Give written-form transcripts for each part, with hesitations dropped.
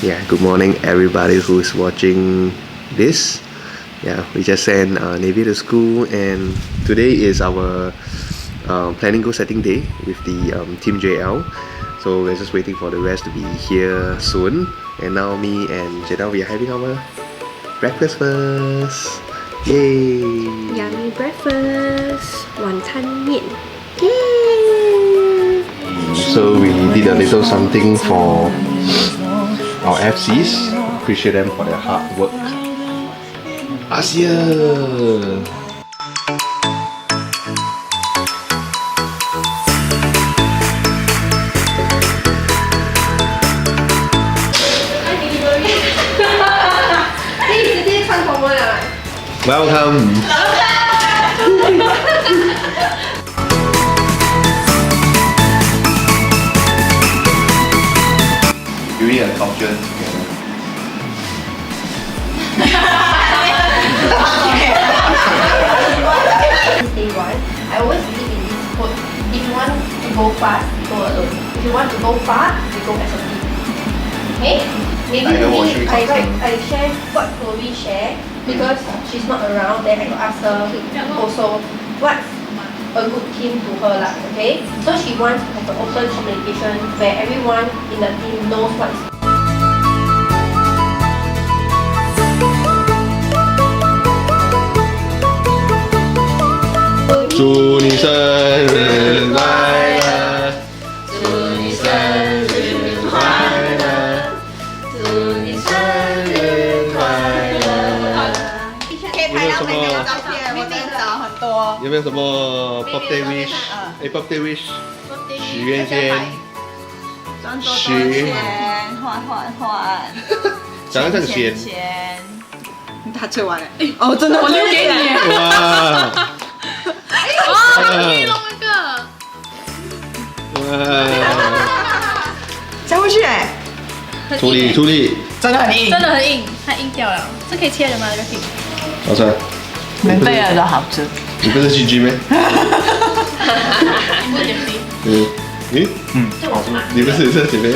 Yeah, good morning everybody who's watching this. Yeah, we just sent Navy to school and today is our planning goal setting day with the TeamJL. So we're just waiting for the rest to be here soon. And now me and Jenna, we are having our breakfast first. Yay! Yummy breakfast! 晚餐面 Yay! So we did a little something for our FCs. Appreciate them for their hard work. Asia! Welcome! Doing a culture together. Day one, I always believe in this quote. If you want to go fast, go alone. If you want to go far, you go as a team. Okay? Maybe I share what Chloe share because she's not around. Then I could ask her also what's a good team to her lah. Okay? So she wants to have an open communication where everyone in the team knows what is. 祝你生日快乐！祝你生日快乐！祝你生日快乐！可以拍到美美的照片，我真的找很多。有没有什么 birthday wish？ birthday wish， 许愿先。赚多多钱，换。讲得先。他吹完了。哦，真的，我留给你。哇！可以弄那个。加回去哎。处理。真的很硬。真的很硬，它硬掉了。这可以切的吗？这个皮？好吃。免费的都好吃。你不是 GG 吗？不减肥。你不是减肥？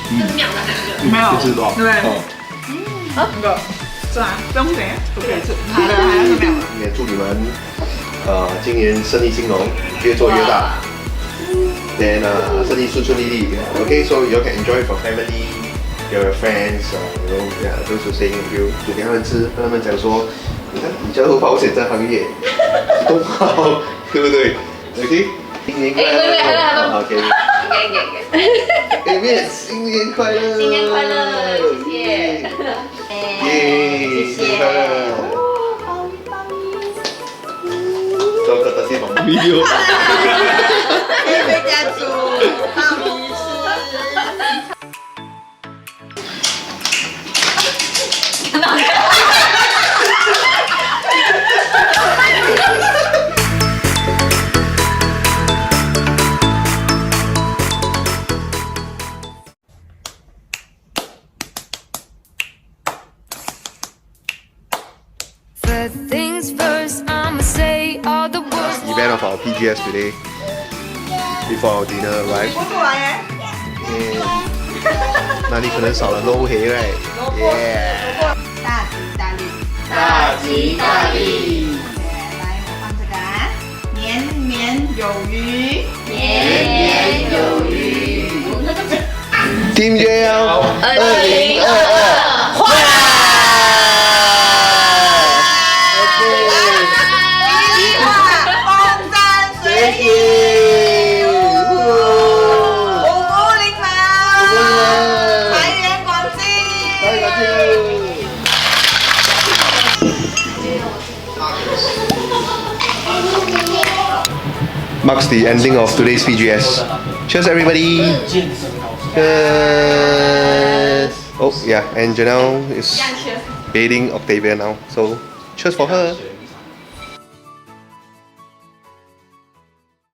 这是秒的哪个？没有。就是多少？对。那个是吧？不用钱，都可以吃。好的，还是没有。也祝你们今年生意兴隆，越做越大。Then 生意顺利。Okay, so you can enjoy it for family, your friends, you know, yeah, those who staying with you. 煮给他们吃，跟他们讲说，你看你加入保险这行业多好，对不对 ？Okay. 新年快乐！ OK。给新年快乐！新年快乐，谢谢。耶！新年快乐！做个特写ของวิดีโอ可以回家煮泡米吃。Event of our PGS today before our dinner arrives. 我过来耶。那里可能少了 louhei right? Yeah. 大吉大利。来，我放这个啊，年年有余。年有余。TeamJL 2022坏！Marks the ending of today's PGS. Cheers, everybody! Cheers! Oh, yeah, and Janelle is bathing Octavia now, so cheers for her.